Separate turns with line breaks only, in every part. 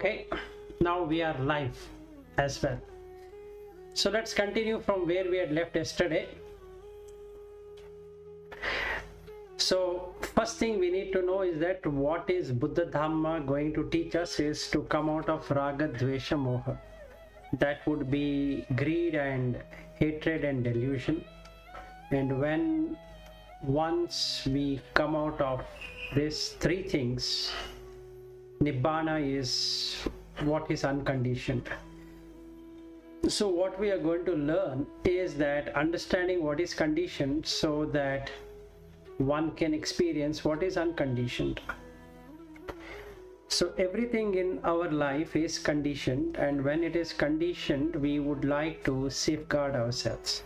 Okay, now we are live as well. So let's continue from where we had left yesterday. So first thing we need to know is that what is Buddha Dhamma going to teach us is to come out of Raga, Dvesha, Moha. That would be greed and hatred and delusion. And when once we come out of these three things, Nibbana is what is unconditioned. So what we are going to learn is that understanding what is conditioned so that one can experience what is unconditioned. So everything in our life is conditioned, and when it is conditioned, we would like to safeguard ourselves.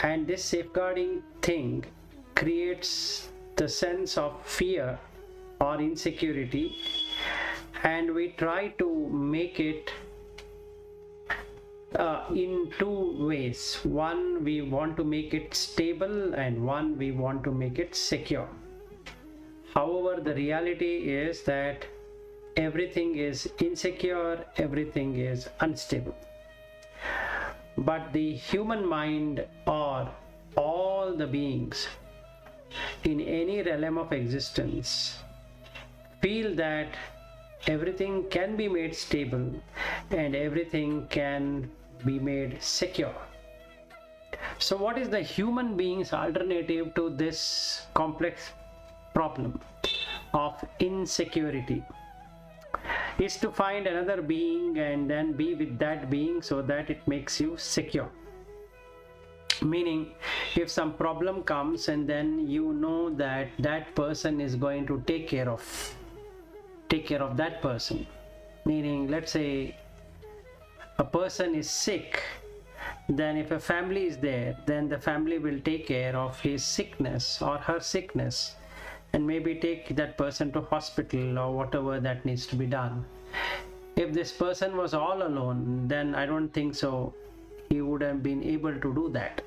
And this safeguarding thing creates the sense of fear or insecurity, and we try to make it in two ways. One, we want to make it stable, and one, we want to make it secure. However, the reality is that everything is insecure, everything is unstable. But the human mind, or all the beings in any realm of existence, feel that everything can be made stable and everything can be made secure. So what is the human being's alternative to this complex problem of insecurity? Is to find another being and then be with that being so that it makes you secure. Meaning, if some problem comes and then you know that that person is going to take care of that person. Meaning, let's say a person is sick, then if a family is there, then the family will take care of his sickness or her sickness and maybe take that person to hospital or whatever that needs to be done. If this person was all alone, then I don't think so he would have been able to do that.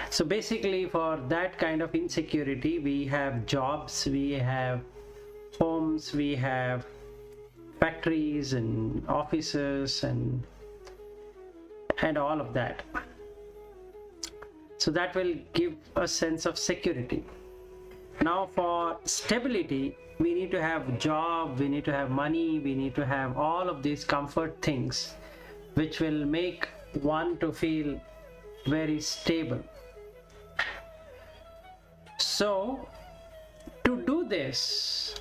So basically, for that kind of insecurity, we have jobs, we have homes, we have factories and offices and all of that. So that will give a sense of security. Now for stability, we need to have job, we need to have money, we need to have all of these comfort things which will make one to feel very stable. So to do this,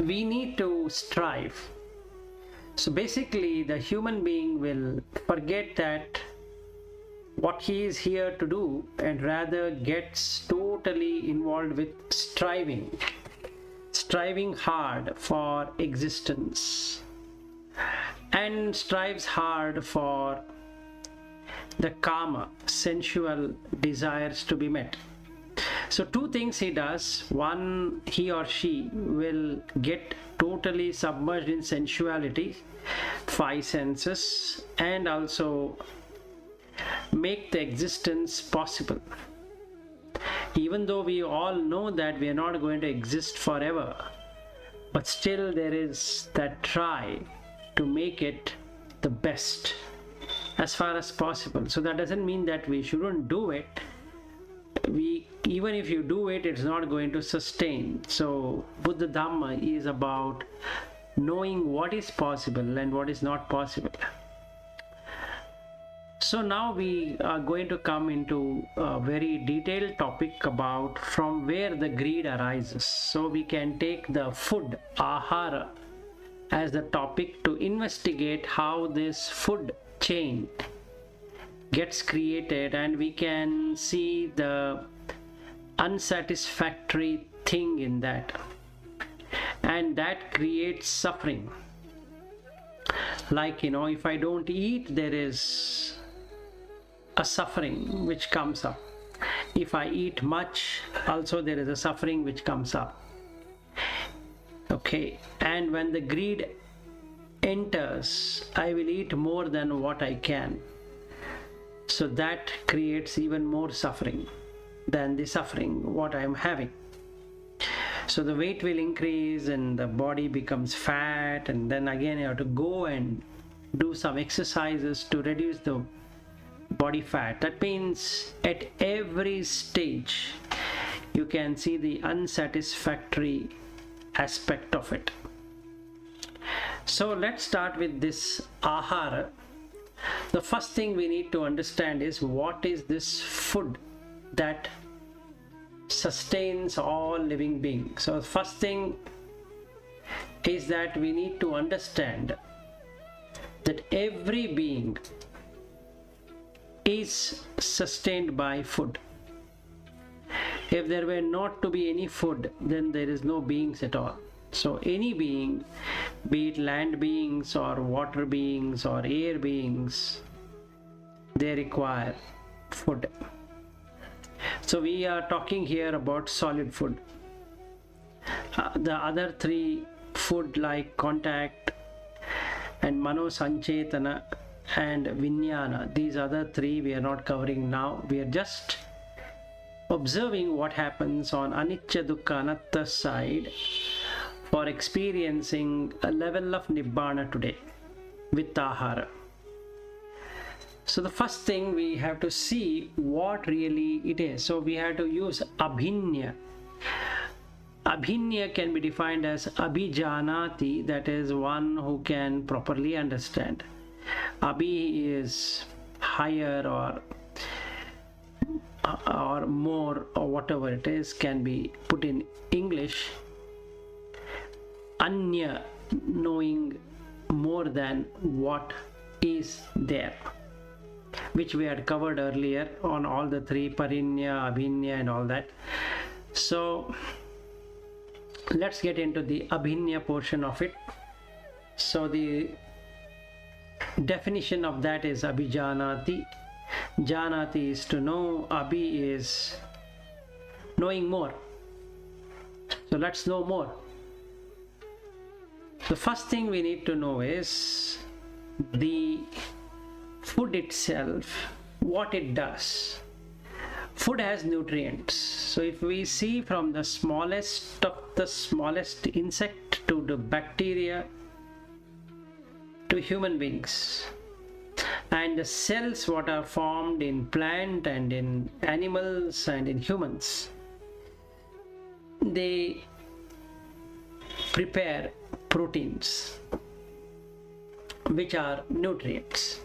we need to strive. So basically, the human being will forget that what he is here to do and rather gets totally involved with striving hard for existence, and strives hard for the kama, sensual desires to be met. So two things he does. One, he or she will get totally submerged in sensuality, five senses, and also make the existence possible. Even though we all know that we are not going to exist forever, but still there is that try to make it the best as far as possible. So that doesn't mean that we shouldn't do it. Even if you do it, it's not going to sustain. So Buddha Dhamma is about knowing what is possible and what is not possible. So now we are going to come into a very detailed topic about from where the greed arises. So we can take the food, ahara, as the topic to investigate how this food chain gets created, and we can see the unsatisfactory thing in that, and that creates suffering. Like, if I don't eat, there is a suffering which comes up. If I eat much, also there is a suffering which comes up. Okay, and when the greed enters, I will eat more than what I can. So that creates even more suffering than the suffering what I am having. So the weight will increase and the body becomes fat, and then again you have to go and do some exercises to reduce the body fat. That means at every stage you can see the unsatisfactory aspect of it. So let's start with this ahara. The first thing we need to understand is what is this food that sustains all living beings. So the first thing is that we need to understand that every being is sustained by food. If there were not to be any food, then there is no beings at all. So any being, be it land beings or water beings or air beings, they require food. So we are talking here about solid food. The other three food like contact and mano sanchetana and vinyana, these other three we are not covering now. We are just observing what happens on anicca dukkha anatta side for experiencing a level of nibbana today with ahara. So the first thing we have to see what really it is. So we have to use abhinya. Abhinya can be defined as abhijanati, that is one who can properly understand. Abhi is higher or more or whatever it is, can be put in English. Anya, knowing more than what is there, which we had covered earlier on all the three, parinya, abhinya and all that. So let's get into the abhinya portion of it. So the definition of that is abhijanati. Janati is to know, abhi is knowing more. So let's know more. The first thing we need to know is the food itself, what it does. Food has nutrients. So if we see from the smallest of the smallest insect to the bacteria to human beings, and the cells what are formed in plant and in animals and in humans, they prepare proteins which are nutrients.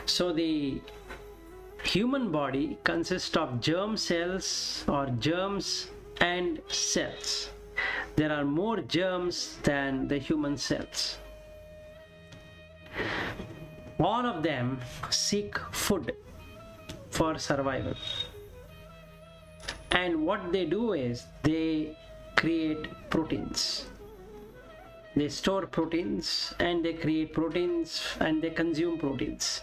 So the human body consists of germ cells or germs and cells. There are more germs than the human cells. All of them seek food for survival. And what they do is they create proteins. They store proteins and they create proteins and they consume proteins.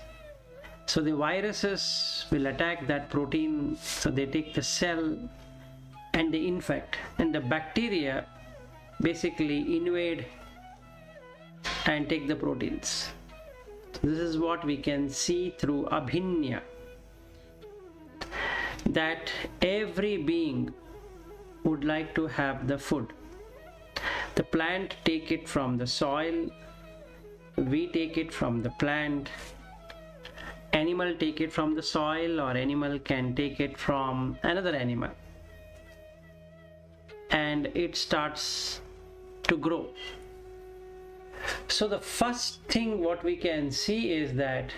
So the viruses will attack that protein, so they take the cell and they infect, and the bacteria basically invade and take the proteins. This is what we can see through abhinya, that every being would like to have the food. The plant take it from the soil, we take it from the plant, animal take it from the soil, or animal can take it from another animal, and it starts to grow. So the first thing what we can see is that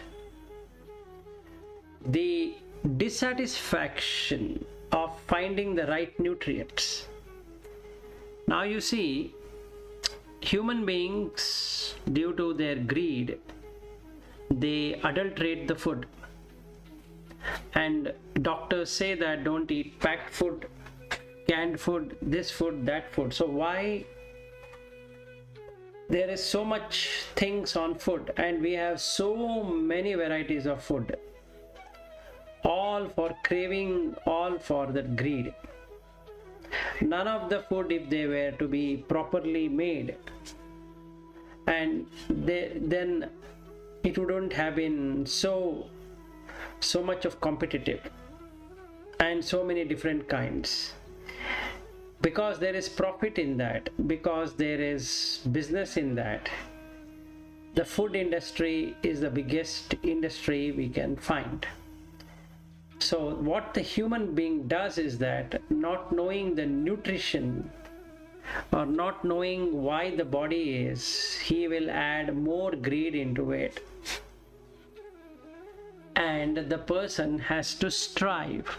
the dissatisfaction of finding the right nutrients. Now you see, human beings, due to their greed, they adulterate the food, and doctors say that don't eat packed food, canned food, this food, that food. So why there is so much things on food, and we have so many varieties of food, all for craving, all for the greed. None of the food, if they were to be properly made, and then it wouldn't have been so much of competitive and so many different kinds. because there is profit in that, because there is business in that. The food industry is the biggest industry we can find. So what the human being does is that, not knowing the nutrition or not knowing why the body is, he will add more greed into it. And the person has to strive.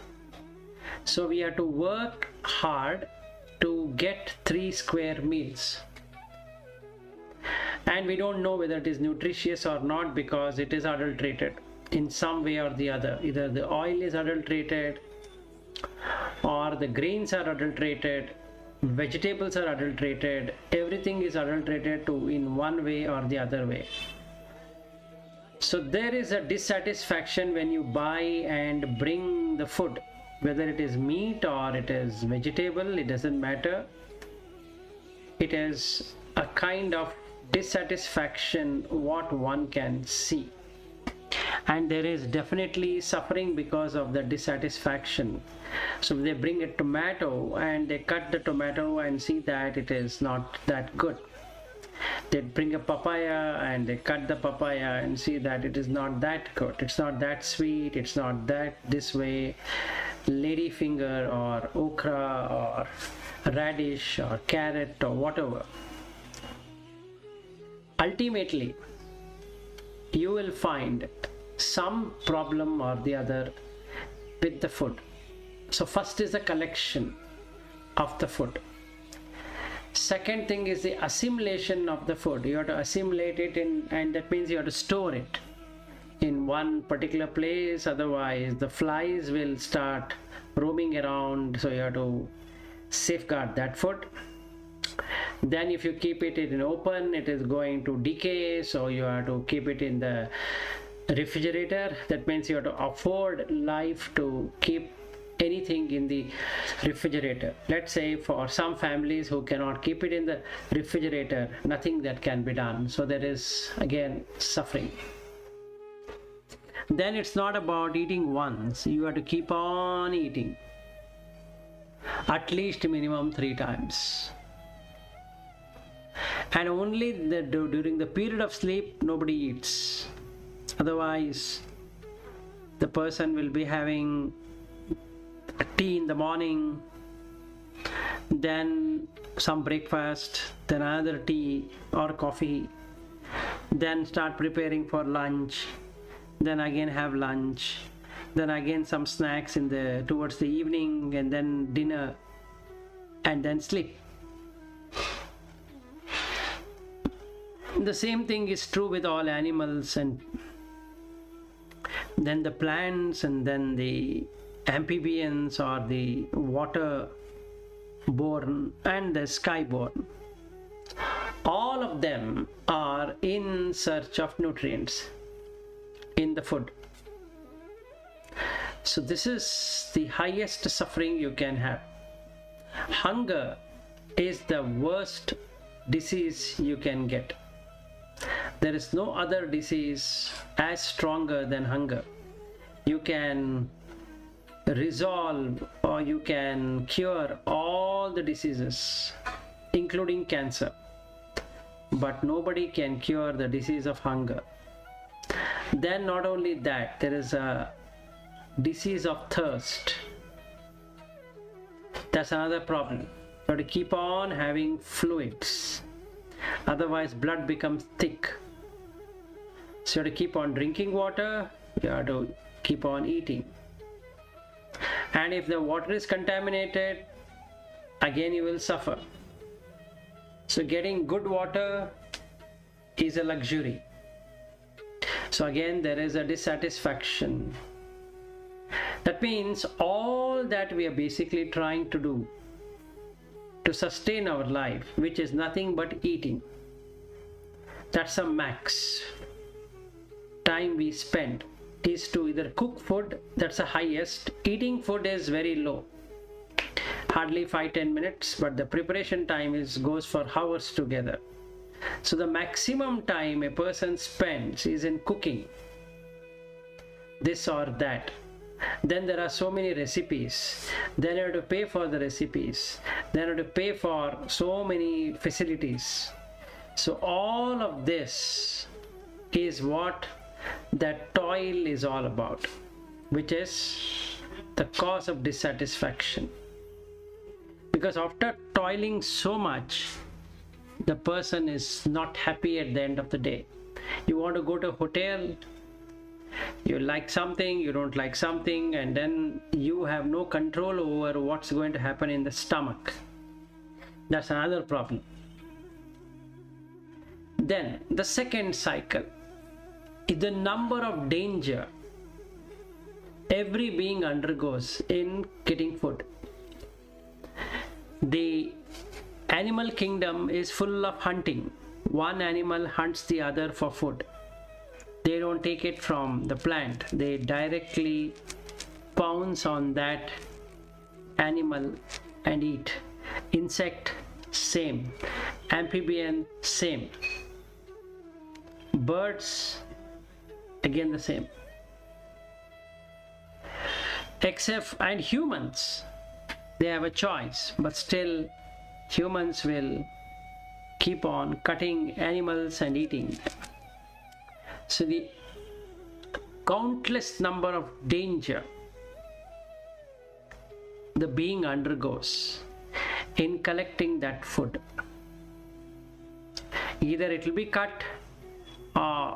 So we have to work hard to get 3 square meals. And we don't know whether it is nutritious or not, because it is adulterated in some way or the other. Either the oil is adulterated, or the grains are adulterated, vegetables are adulterated, everything is adulterated to in one way or the other way. So there is a dissatisfaction when you buy and bring the food, whether it is meat or it is vegetable, it doesn't matter. It is a kind of dissatisfaction what one can see, and there is definitely suffering because of the dissatisfaction. So they bring a tomato and they cut the tomato and see that it is not that good. They bring a papaya and they cut the papaya and see that it is not that good, it's not that sweet, it's not that this way, ladyfinger or okra or radish or carrot or whatever. Ultimately, you will find some problem or the other with the food. So first is the collection of the food. Second thing is the assimilation of the food. You have to assimilate it in, and that means you have to store it in one particular place, otherwise the flies will start roaming around, so you have to safeguard that food. Then if you keep it in open, it is going to decay, so you have to keep it in the refrigerator. That means you have to afford life to keep anything in the refrigerator. Let's say for some families who cannot keep it in the refrigerator, nothing that can be done. So there is again suffering. Then it's not about eating once, you have to keep on eating at least minimum 3 times. And only during the period of sleep nobody eats, otherwise the person will be having tea in the morning, then some breakfast, then another tea or coffee, then start preparing for lunch, then again have lunch, then again some snacks towards the evening, and then dinner, and then sleep. The same thing is true with all animals, and then the plants, and then the amphibians or the water born and the sky born. All of them are in search of nutrients in the food. So this is the highest suffering you can have. Hunger is the worst disease you can get. There is no other disease as stronger than hunger. You can resolve or you can cure all the diseases, including cancer, but nobody can cure the disease of hunger. Then not only that, there is a disease of thirst. That's another problem. You have to keep on having fluids, otherwise blood becomes thick. So you have to keep on drinking water, you have to keep on eating. And if the water is contaminated, again you will suffer. So getting good water is a luxury. So again there is a dissatisfaction. That means all that we are basically trying to do to sustain our life, which is nothing but eating, that's a max time we spend, is to either cook food, that's the highest. Eating food is very low, hardly 5-10 minutes, but the preparation time goes for hours together. So the maximum time a person spends is in cooking this or that. Then there are so many recipes. Then you have to pay for the recipes. Then you have to pay for so many facilities. So all of this is what that toil is all about, which is the cause of dissatisfaction. Because after toiling so much, the person is not happy at the end of the day. You want to go to a hotel, you like something, you don't like something, and then you have no control over what's going to happen in the stomach. That's another problem. Then the second cycle is the number of danger every being undergoes in getting food. The animal kingdom is full of hunting. One animal hunts the other for food. They don't take it from the plant. They directly pounce on that animal and eat. Insect, same. Amphibian, same. Birds, again the same. Except, and humans, they have a choice, but still humans will keep on cutting animals and eating them. So the countless number of danger the being undergoes in collecting that food. Either it will be cut,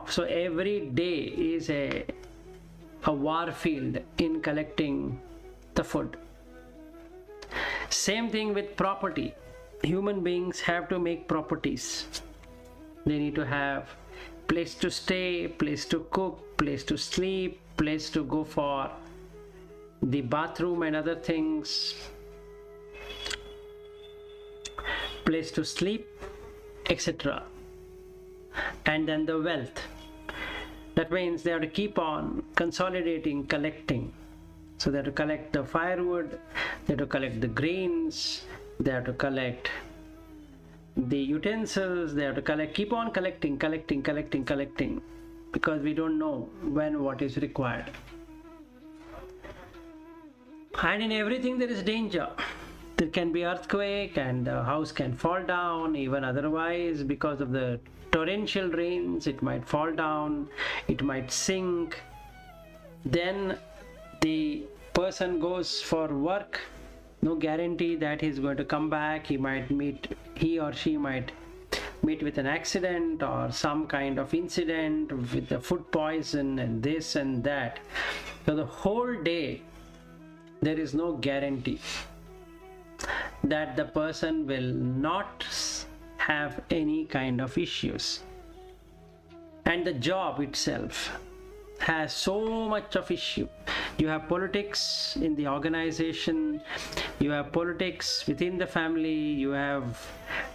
so every day is a war field in collecting the food. Same thing with property. Human beings have to make properties. They need to have place to stay, place to cook, place to sleep, place to go for the bathroom and other things, place to sleep, etc. And then the wealth. That means they have to keep on consolidating, collecting. So they have to collect the firewood, they have to collect the grains, they have to collect the utensils, they have to keep on collecting, because we don't know when what is required. And in everything there is danger. There can be earthquake and the house can fall down, even otherwise because of the torrential rains it might fall down, it might sink. Then the person goes for work, no guarantee that he's going to come back. He or she might meet with an accident or some kind of incident with the food poison and this and that. So the whole day there is no guarantee that the person will not have any kind of issues. And the job itself has so much of issue. You have politics in the organization, you have politics within the family, you have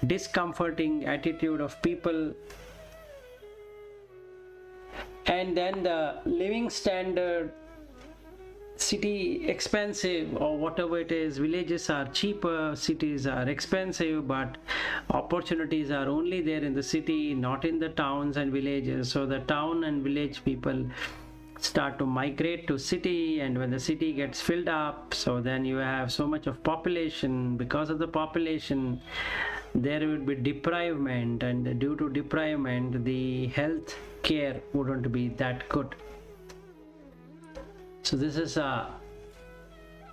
discomforting attitude of people, and then the living standard, city expensive or whatever it is, villages are cheaper, cities are expensive, but opportunities are only there in the city, not in the towns and villages. So the town and village people start to migrate to city, and when the city gets filled up, so then you have so much of population. Because of the population there would be deprivement, and due to deprivement the health care wouldn't be that good. So this is a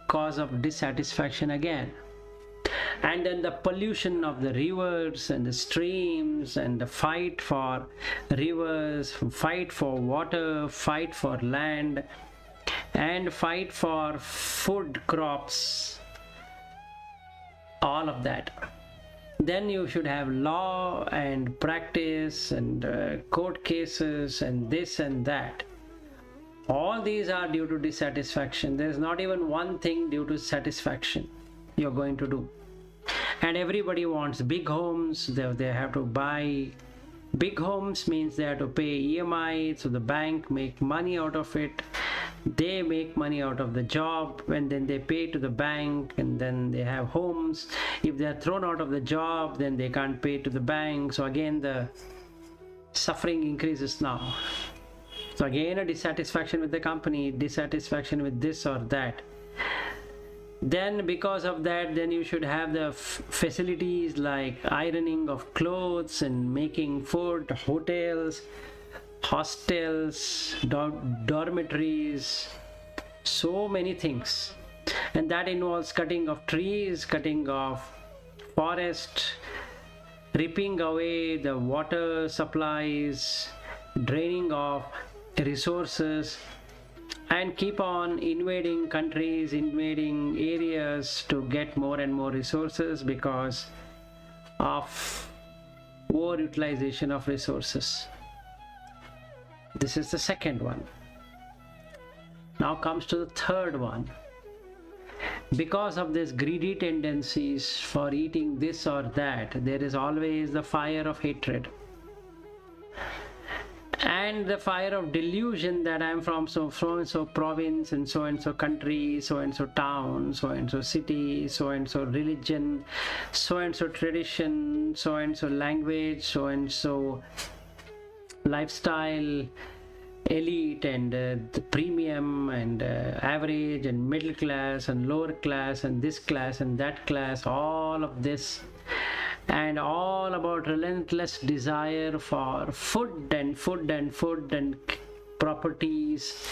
cause of dissatisfaction again. And then the pollution of the rivers and the streams, and the fight for rivers, fight for water, fight for land, and fight for food crops, all of that. Then you should have law and practice and court cases and this and that. All these are due to dissatisfaction. There is not even one thing due to satisfaction you're going to do. And everybody wants big homes. They have to buy big homes, means they have to pay EMI, so the bank make money out of it. They make money out of the job, and then they pay to the bank, and then they have homes. If they are thrown out of the job, then they can't pay to the bank. So again the suffering increases now. So again, a dissatisfaction with the company, dissatisfaction with this or that. Then because of that, then you should have the facilities like ironing of clothes and making food, hotels, hostels, dormitories, so many things. And that involves cutting of trees, cutting of forest, ripping away the water supplies, draining of resources, and keep on invading countries, invading areas to get more and more resources because of overutilization of resources. This is the second one. Now comes to the third one. Because of these greedy tendencies for eating this or that, there is always the fire of hatred and the fire of delusion that I am from so and so province and so country, so and so town, so and so city, so and so religion, so and so tradition, so and so language, so and so lifestyle, elite and the premium and average and middle class and lower class and this class and that class, all of this, and all about relentless desire for food and properties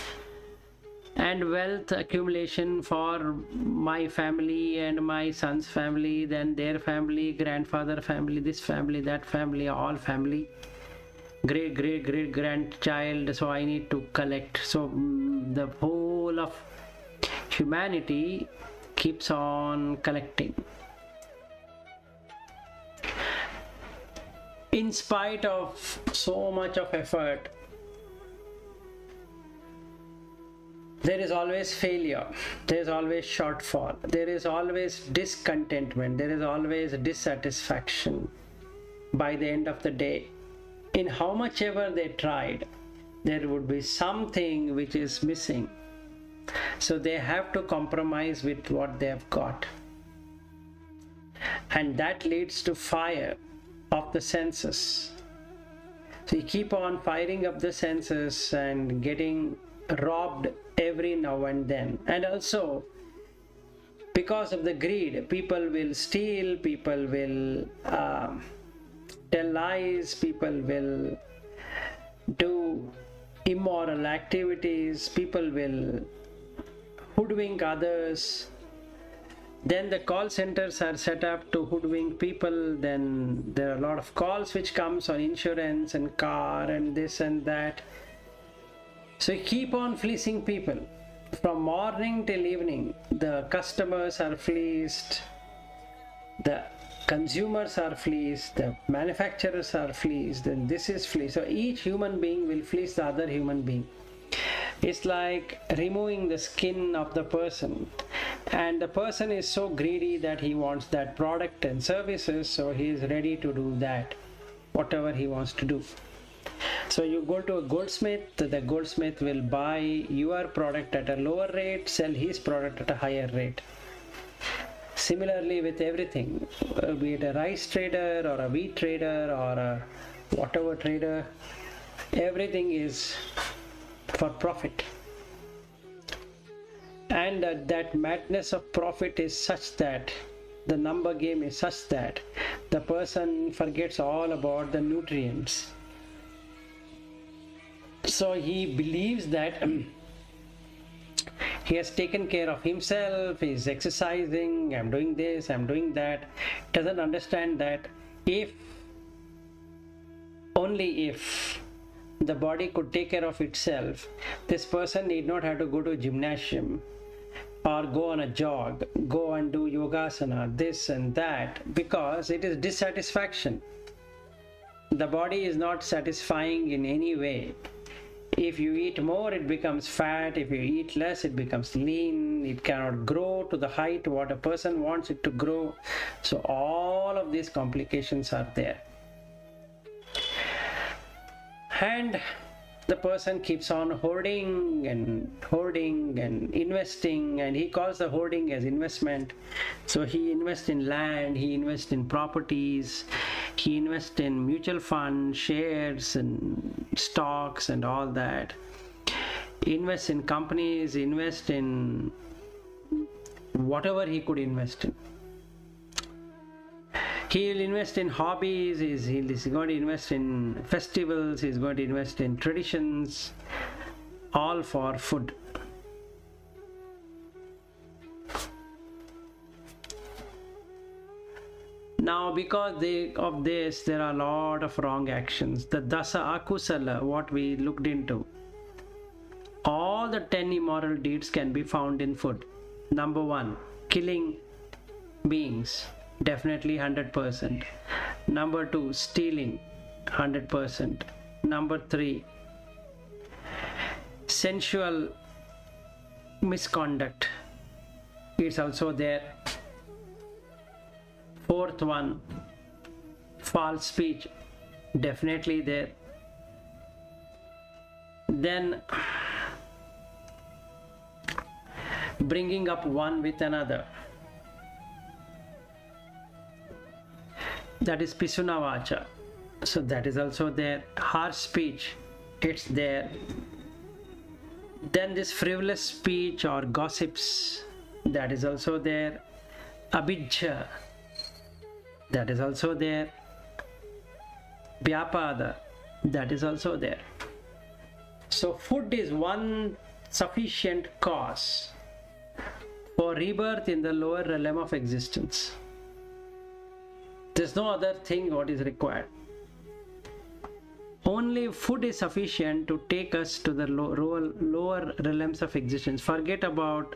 and wealth accumulation for my family and my son's family, then their family, grandfather family, this family, that family, all family, great grandchild, so I need to collect. So the whole of humanity keeps on collecting. In spite of so much of effort, there is always failure, there is always shortfall, there is always discontentment, there is always dissatisfaction by the end of the day. In how much ever they tried, there would be something which is missing. So they have to compromise with what they have got. And that leads to fire of the senses. So you keep on firing up the senses and getting robbed every now and then. And also, because of the greed, people will steal, people will tell lies, people will do immoral activities, people will hoodwink others. Then the call centers are set up to hoodwink people. Then there are a lot of calls which comes on insurance and car and this and that. So you keep on fleecing people from morning till evening. The customers are fleeced, the consumers are fleeced, the manufacturers are fleeced, and this is fleeced. So each human being will fleece the other human being. It's like removing the skin of the person, and the person is so greedy that he wants that product and services, so he is ready to do that, whatever he wants to do. So you go to a goldsmith, the goldsmith will buy your product at a lower rate, sell his product at a higher rate. Similarly with everything, be it a rice trader or a wheat trader or a whatever trader, everything is for profit. And that madness of profit is such that the number game is such that the person forgets all about the nutrients. So he believes that he has taken care of himself, he is exercising, I'm doing this, I'm doing that. Doesn't understand that only if the body could take care of itself, this person need not have to go to a gymnasium or go on a jog, go and do yogasana, this and that, because it is dissatisfaction. The body is not satisfying in any way. If you eat more, it becomes fat. If you eat less, it becomes lean. It cannot grow to the height what a person wants it to grow. So all of these complications are there. And the person keeps on hoarding and investing, and he calls the hoarding as investment. So he invests in land, he invests in properties, he invests in mutual funds, shares and stocks and all that. invest in companies, invest in whatever he could invest in. He will invest in hobbies, he's going to invest in festivals, he's going to invest in traditions, all for food. Now, because of this, there are a lot of wrong actions. The Dasa Akusala, what we looked into, all the 10 immoral deeds can be found in food. Number 1, killing beings, definitely 100%. Number 2, stealing, 100%. Number 3, sensual misconduct, it's also there. 4th one, false speech, definitely there. Then bringing up one with another, that is Pisunavacha, so that is also there. Harsh speech, it's there. Then this frivolous speech or gossips, that is also there. Abhijja, that is also there. Vyapada, that is also there. So food is one sufficient cause for rebirth in the lower realm of existence. There's no other thing what is required. Only food is sufficient to take us to the lower realms of existence. Forget about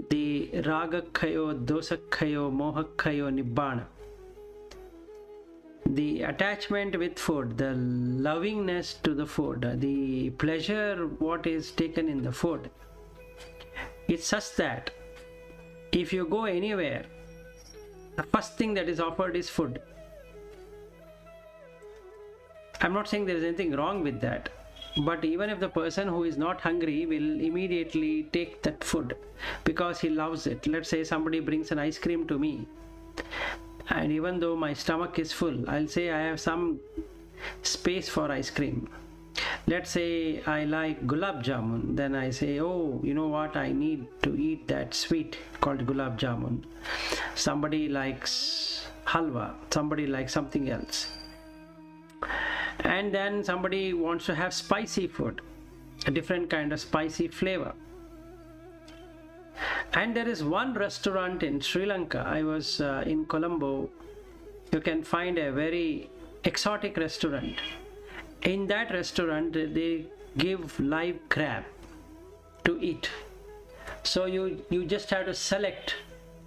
the ragakhayo, dosakhayo, mohakhayo, nibbana. The attachment with food, the lovingness to the food, the pleasure what is taken in the food, it's such that if you go anywhere, the first thing that is offered is food. I'm not saying there is anything wrong with that, but even if the person who is not hungry will immediately take that food because he loves it. Let's say somebody brings an ice cream to me, and even though my stomach is full, I'll say I have some space for ice cream. Let's say I like gulab jamun, then I say, oh, you know what, I need to eat that sweet called gulab jamun. Somebody likes halwa, somebody likes something else. And then somebody wants to have spicy food, a different kind of spicy flavor. And there is one restaurant in Sri Lanka, I was in Colombo, you can find a very exotic restaurant. In that restaurant they give live crab to eat. So you just have to select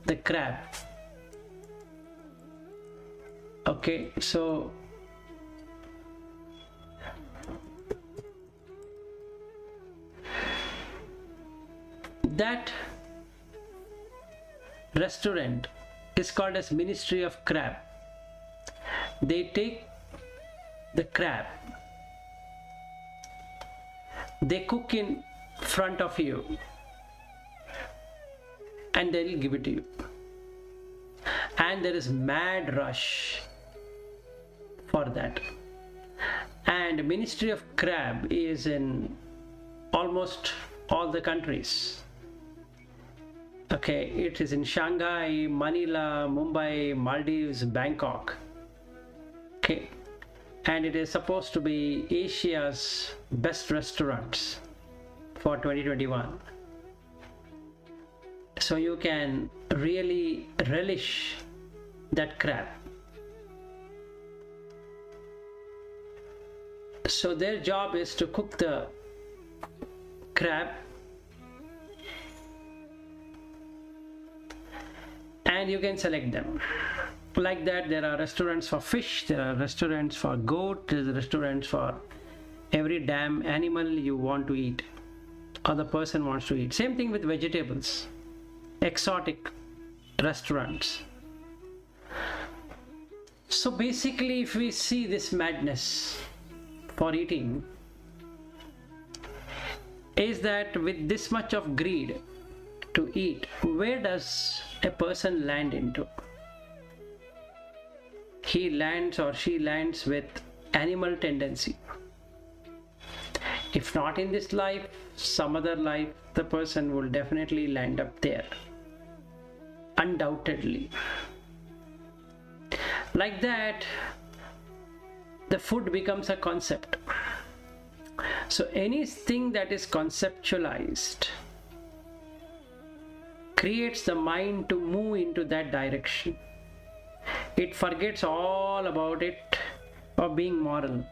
the crab. Okay, so that restaurant is called as Ministry of Crab. They take the crab, they cook in front of you, and they will give it to you. And there is mad rush for that. And Ministry of Crab is in almost all the countries. Okay, it is in Shanghai, Manila, Mumbai, Maldives, Bangkok. Okay, and it is supposed to be Asia's best restaurants for 2021. So you can really relish that crab. So their job is to cook the crab, and you can select them. Like that, there are restaurants for fish, there are restaurants for goat, there are restaurants for every damn animal you want to eat or the person wants to eat. Same thing with vegetables, exotic restaurants. So basically, if we see this madness for eating, is that with this much of greed to eat, where does a person land into? He lands or she lands with animal tendency. If not in this life, some other life, the person will definitely land up there. Undoubtedly. Like that, the food becomes a concept. So anything that is conceptualized creates the mind to move into that direction. It forgets all about it of being moral.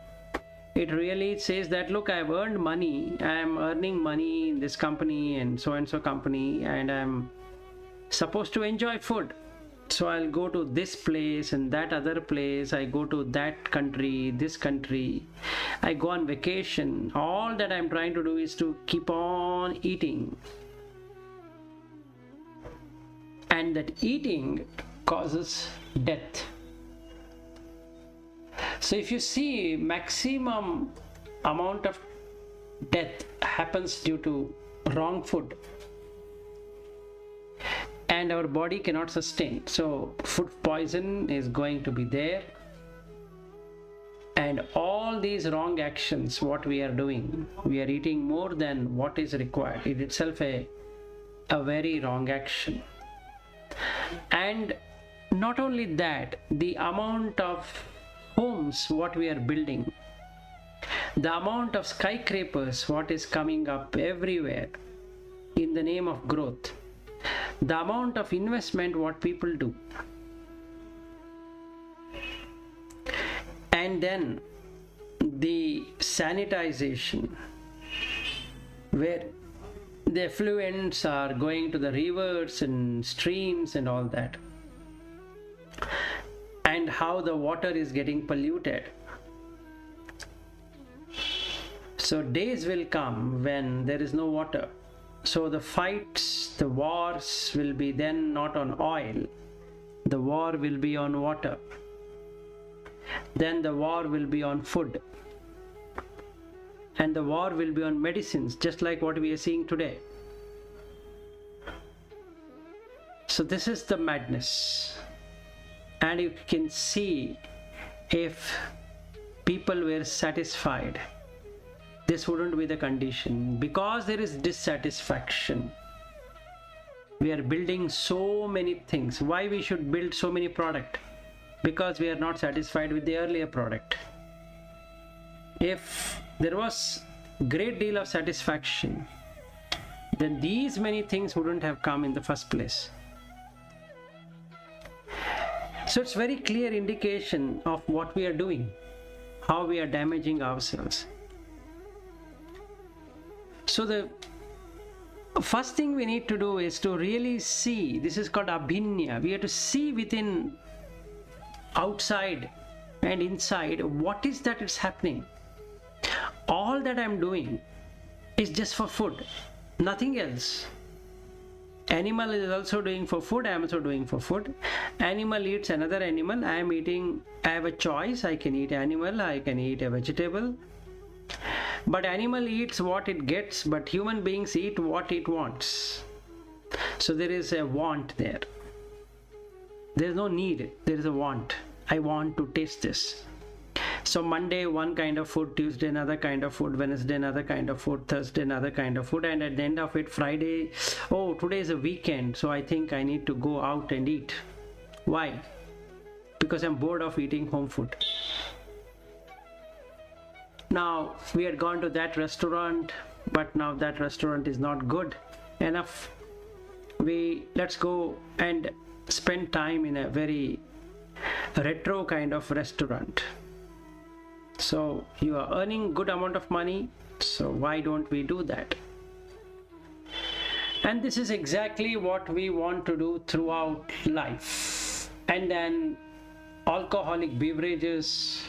It really says that, look, I've earned money, I'm earning money in this company and so company, and I'm supposed to enjoy food. So I'll go to this place and that other place, I go to that country, this country, I go on vacation. All that I'm trying to do is to keep on eating. And that eating causes death. So if you see, maximum amount of death happens due to wrong food, and our body cannot sustain. So food poison is going to be there, and all these wrong actions, what we are doing, we are eating more than what is required, it itself a very wrong action. And not only that, the amount of homes what we are building, the amount of skyscrapers what is coming up everywhere in the name of growth, the amount of investment what people do, and then the sanitization, where the effluents are going to the rivers and streams and all that, and how the water is getting polluted. So days will come when there is no water. So the fights, the wars will be then not on oil, the war will be on water. Then the war will be on food. And the war will be on medicines, just like what we are seeing today. So this is the madness. And you can see, if people were satisfied, this wouldn't be the condition. Because there is dissatisfaction, we are building so many things. Why we should build so many products? Because we are not satisfied with the earlier product. If there was great deal of satisfaction, then these many things wouldn't have come in the first place. So it's very clear indication of what we are doing, how we are damaging ourselves. So the first thing we need to do is to really see, this is called abhinya. We have to see within, outside and inside, what is that is happening. All that I'm doing is just for food, nothing else. Animal is also doing for food, I am also doing for food. Animal eats another animal, I am eating, I have a choice, I can eat animal, I can eat a vegetable. But animal eats what it gets, but human beings eat what it wants. So there is a want there. There is no need, there is a want. I want to taste this. So Monday one kind of food, Tuesday another kind of food, Wednesday another kind of food, Thursday another kind of food, and at the end of it, Friday, oh, today is a weekend, so I think I need to go out and eat. Why? Because I'm bored of eating home food. Now we had gone to that restaurant, but now that restaurant is not good enough. Let's go and spend time in a very retro kind of restaurant. So you are earning good amount of money, so why don't we do that? And this is exactly what we want to do throughout life. And then alcoholic beverages,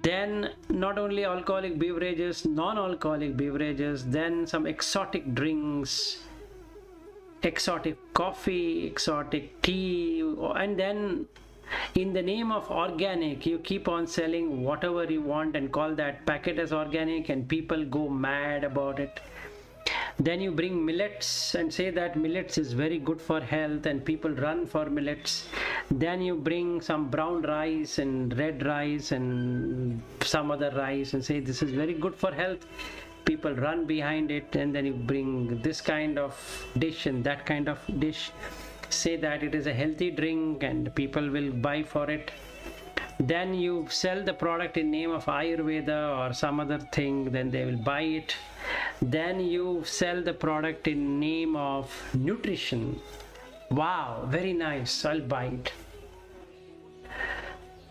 then not only alcoholic beverages, non-alcoholic beverages, then some exotic drinks, exotic coffee, exotic tea, and then in the name of organic, you keep on selling whatever you want and call that packet as organic, and people go mad about it. Then you bring millets and say that millets is very good for health and people run for millets. Then you bring some brown rice and red rice and some other rice and say this is very good for health. People run behind it. And then you bring this kind of dish and that kind of dish. Say that it is a healthy drink and people will buy for it. Then you sell the product in name of Ayurveda or some other thing, then they will buy it. Then you sell the product in name of nutrition. Wow, very nice, I'll buy it.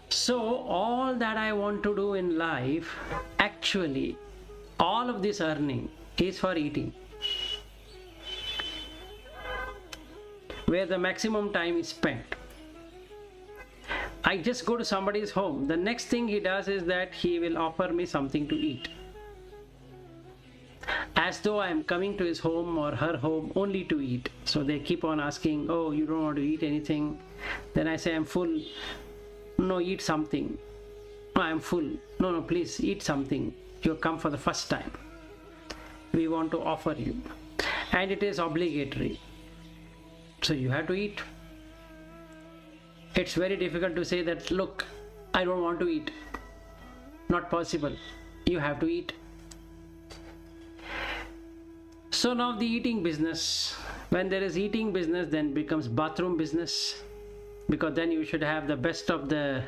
So all that I want to do in life, actually all of this earning is for eating, where the maximum time is spent. I just go to somebody's home. The next thing he does is that he will offer me something to eat, as though I am coming to his home or her home only to eat. So they keep on asking, oh, you don't want to eat anything? Then I say, I'm full. No, eat something. No, I'm full. No, please eat something. You come for the first time. We want to offer you. And it is obligatory. So you have to eat. It's very difficult to say that, look, I don't want to eat. Not possible. You have to eat. So now the eating business. When there is eating business, then becomes bathroom business. Because then you should have the best of the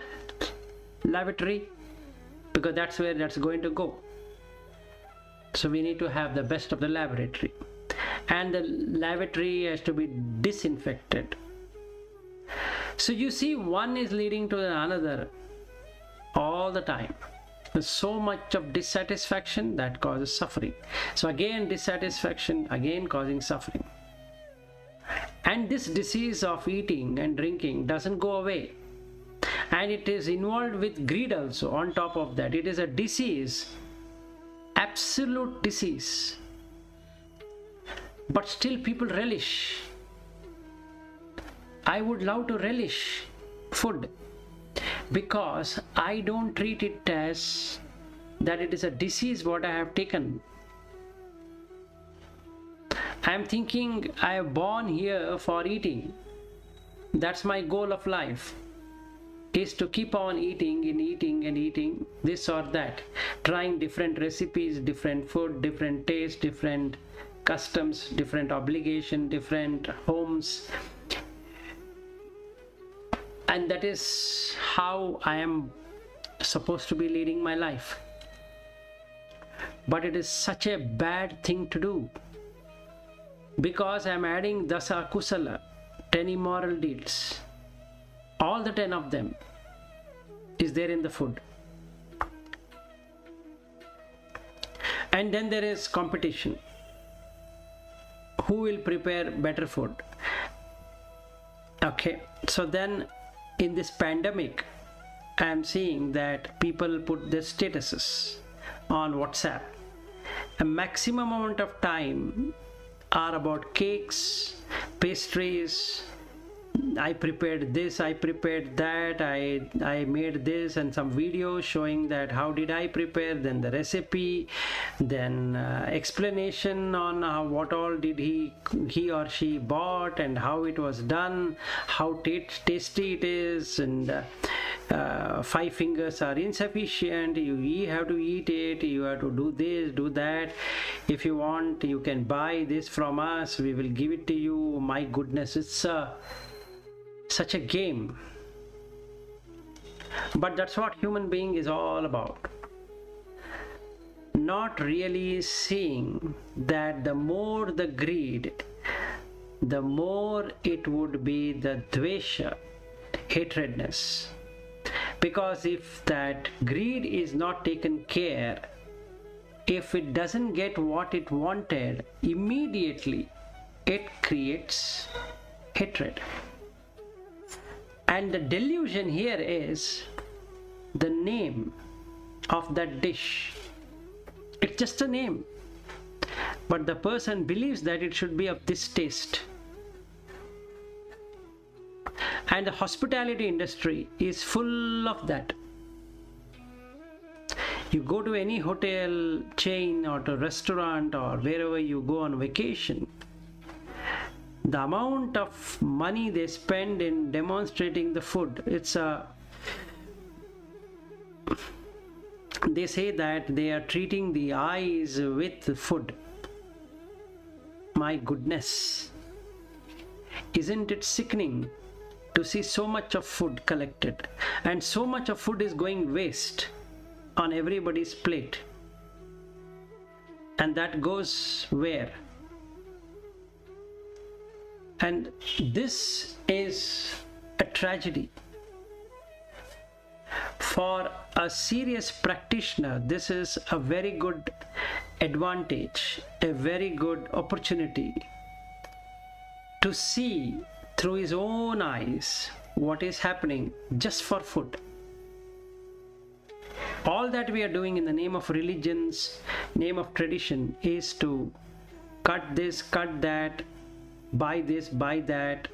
lavatory. Because that's where that's going to go. So we need to have the best of the lavatory. And the lavatory has to be disinfected. So you see, one is leading to another all the time. There's so much of dissatisfaction that causes suffering. So again dissatisfaction, again causing suffering. And this disease of eating and drinking doesn't go away. And it is involved with greed also on top of that. It is a disease, absolute disease. But still people relish. I would love to relish food because I don't treat it as that it is a disease what I have taken. I am thinking I am born here for eating. That's my goal of life, is to keep on eating and eating and eating this or that, trying different recipes, different food, different taste, different customs, different obligation, different homes. And that is how I am supposed to be leading my life. But it is such a bad thing to do, because I am adding dasa kusala, 10 immoral deeds. All the 10 of them is there in the food. And then there is competition. Who will prepare better food? Okay, so then in this pandemic, I am seeing that people put their statuses on WhatsApp. A maximum amount of time are about cakes, pastries. I prepared this, I prepared that, I made this, and some videos showing that how did I prepare, then the recipe, then explanation on what all did he or she bought and how it was done, how tasty it is, and 5 fingers are insufficient, you have to eat it, you have to do this, do that. If you want, you can buy this from us, we will give it to you. My goodness, it's such a game. But that's what human being is all about. Not really seeing that the more the greed, the more it would be the dvesha, hatredness. Because if that greed is not taken care, if it doesn't get what it wanted, immediately it creates hatred. And the delusion here is the name of that dish. It's just a name. But the person believes that it should be of this taste. And the hospitality industry is full of that. You go to any hotel chain or to restaurant or wherever you go on vacation, the amount of money they spend in demonstrating the food, they say that they are treating the eyes with food. My goodness, isn't it sickening to see so much of food collected, and so much of food is going waste on everybody's plate? And that goes where? And this is a tragedy. For a serious practitioner, this is a very good advantage, a very good opportunity to see through his own eyes what is happening just for food. All that we are doing in the name of religions, name of tradition, is to cut this, cut that, buy this, buy that,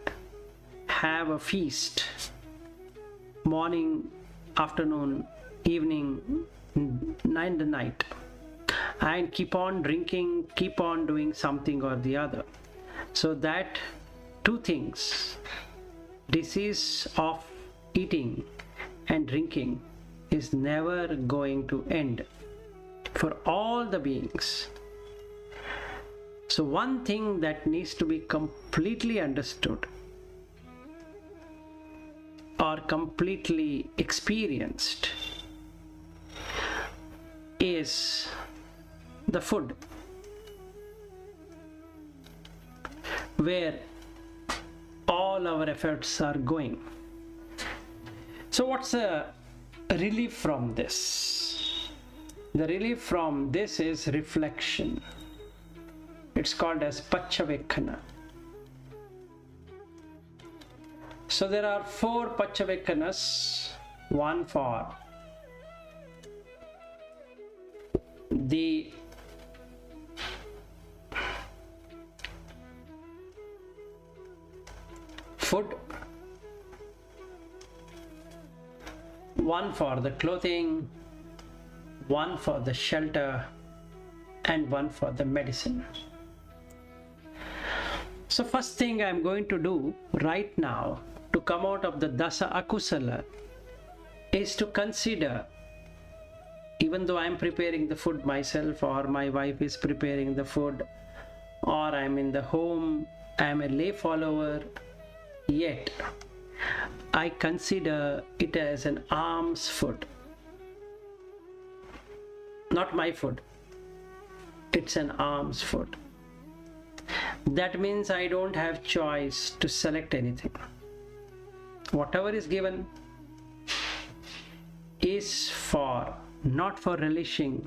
have a feast, morning, afternoon, evening, night, and keep on drinking, keep on doing something or the other. So that two things, disease of eating and drinking, is never going to end for all the beings. So one thing that needs to be completely understood or completely experienced is the food, where all our efforts are going. So what's the relief from this? The relief from this is reflection. It's called as Pachavekkhana. So there are 4 Pachavekkanas, one for the food, one for the clothing, one for the shelter, and one for the medicine. So first thing I'm going to do right now to come out of the Dasa Akusala is to consider, even though I'm preparing the food myself, or my wife is preparing the food, or I'm in the home, I'm a lay follower, yet I consider it as an alms food. Not my food. It's an alms food. That means I don't have choice to select anything. Whatever is given is for, not for relishing,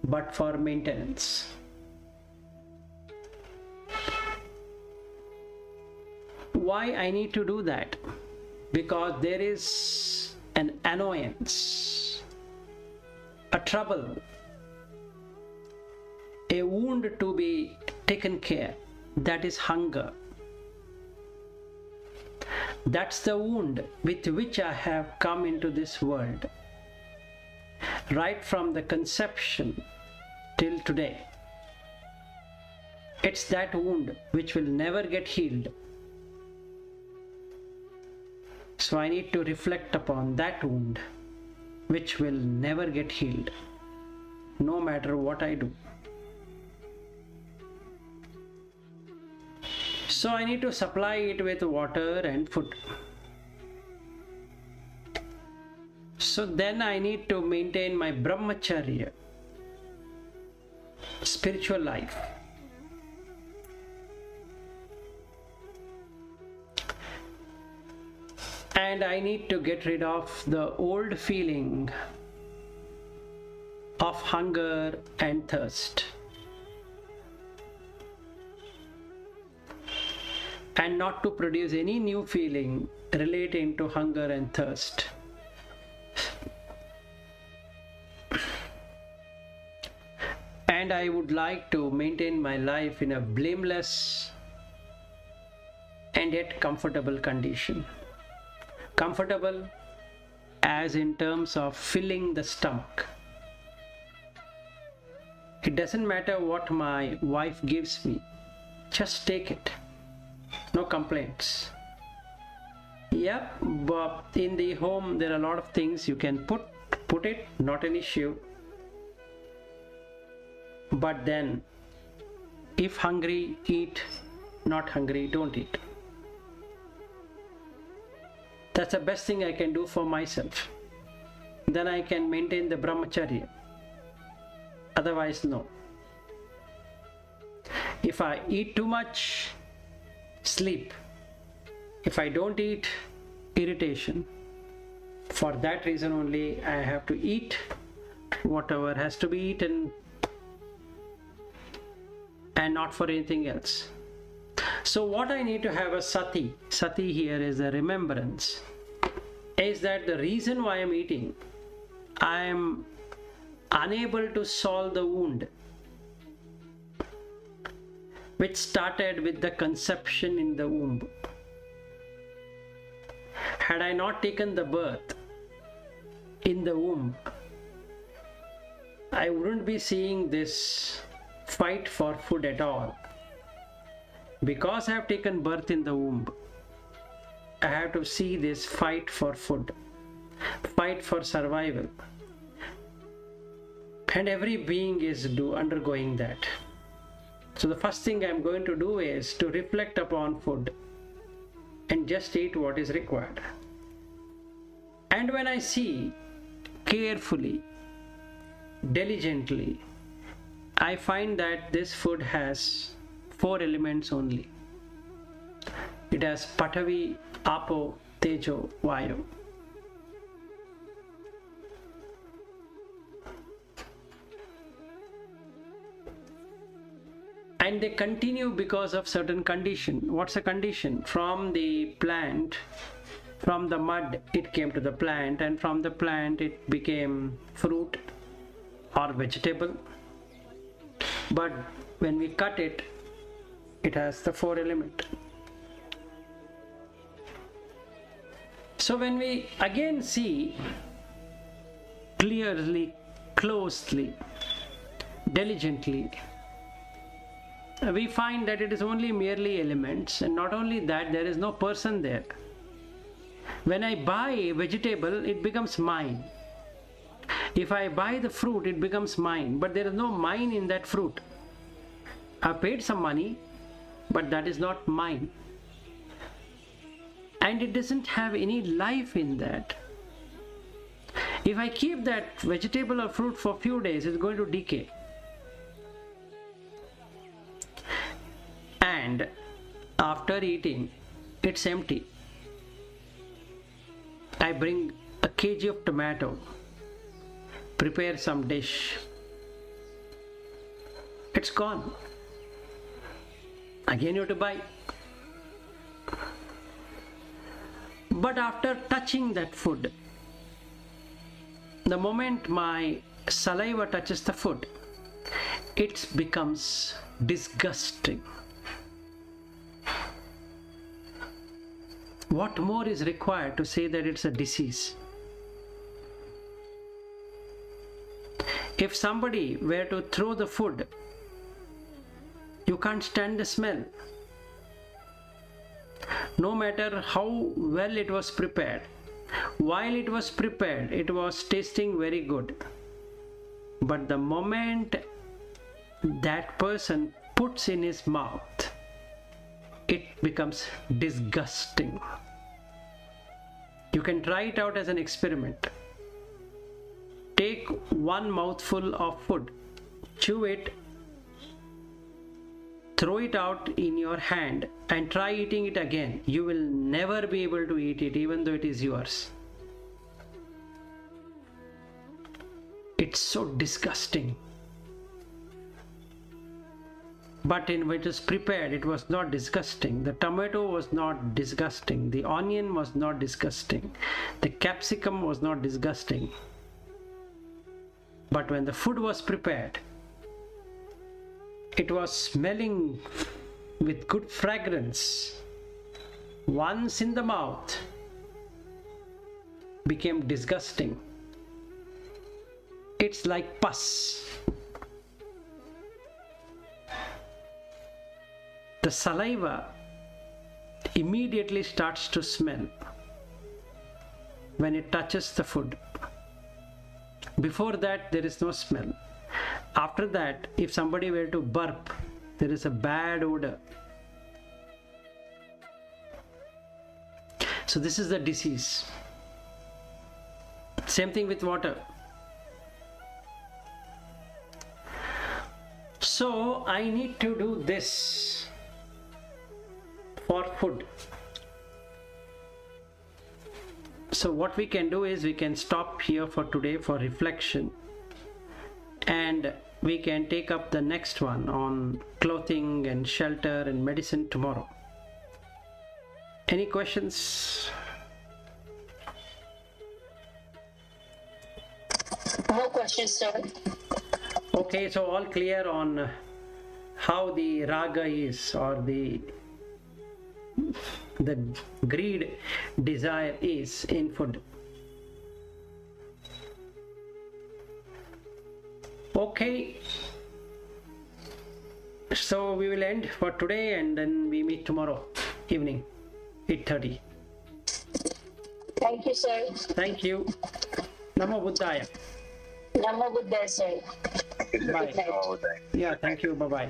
but for maintenance. Why I need to do that? Because there is an annoyance, a trouble, a wound to be taken care, that is hunger. That's the wound with which I have come into this world, right from the conception till today. It's that wound which will never get healed. So I need to reflect upon that wound which will never get healed, no matter what I do. So I need to supply it with water and food. So then I need to maintain my brahmacharya, spiritual life. And I need to get rid of the old feeling of hunger and thirst, and not to produce any new feeling relating to hunger and thirst. And I would like to maintain my life in a blameless and yet comfortable condition. Comfortable as in terms of filling the stomach, It doesn't matter what my wife gives me, just take it. No complaints. Yeah, but in the home there are a lot of things you can put it, not an issue. But then, if hungry, eat. Not hungry, don't eat. That's the best thing I can do for myself. Then I can maintain the brahmacharya. Otherwise, no. If I eat too much, sleep. If I don't eat, irritation. For that reason only, I have to eat whatever has to be eaten and not for anything else. So what I need to have a sati here is a remembrance, is that the reason why I'm eating, I am unable to solve the wound which started with the conception in the womb. Had I not taken the birth in the womb, I wouldn't be seeing this fight for food at all. Because I have taken birth in the womb, I have to see this fight for food, fight for survival. And every being is undergoing that. So the first thing I'm going to do is to reflect upon food and just eat what is required. And when I see carefully, diligently, I find that this food has 4 elements only. It has Patavi, Apo, Tejo, Vayu. And they continue because of certain condition. What's a condition? From the plant, from the mud it came to the plant, and from the plant it became fruit or vegetable. But when we cut it, it has the 4 elements. So when we again see clearly, closely, diligently, we find that it is only merely elements, and not only that, there is no person there. When I buy a vegetable, it becomes mine. If I buy the fruit, it becomes mine, but there is no mine in that fruit. I paid some money, but that is not mine. And it doesn't have any life in that. If I keep that vegetable or fruit for a few days, it's going to decay. And after eating, it's empty. I bring a kg of tomato, prepare some dish. It's gone. Again you have to buy. But after touching that food, the moment my saliva touches the food, it becomes disgusting. What more is required to say that it's a disease? If somebody were to throw the food, you can't stand the smell. No matter how well it was prepared. While it was prepared, it was tasting very good. But the moment that person puts in his mouth, it becomes disgusting. You can try it out as an experiment. Take one mouthful of food, chew it, throw it out in your hand and try eating it again. You will never be able to eat it even though it is yours. It's so disgusting. But when it was prepared, it was not disgusting. The tomato was not disgusting. The onion was not disgusting. The capsicum was not disgusting. But when the food was prepared, it was smelling with good fragrance. Once in the mouth, became disgusting. It's like pus. the saliva immediately starts to smell when it touches the food. Before that, there is no smell. After that, if somebody were to burp, there is a bad odor. So this is the disease. Same thing with water. So I need to do this for food. So what we can do is we can stop here for today for reflection, and we can take up the next one on clothing and shelter and medicine tomorrow. Any questions?
No questions, sir.
Okay, so all clear on how the raga is, or the greed, desire is in food. Okay, so we will end for today, and then we meet tomorrow evening, 8:30.
Thank you, sir.
Thank you. Namo Buddhaya.
Namo Buddhaya, sir.
Bye.
Good night.
Yeah, thank you. Bye-bye.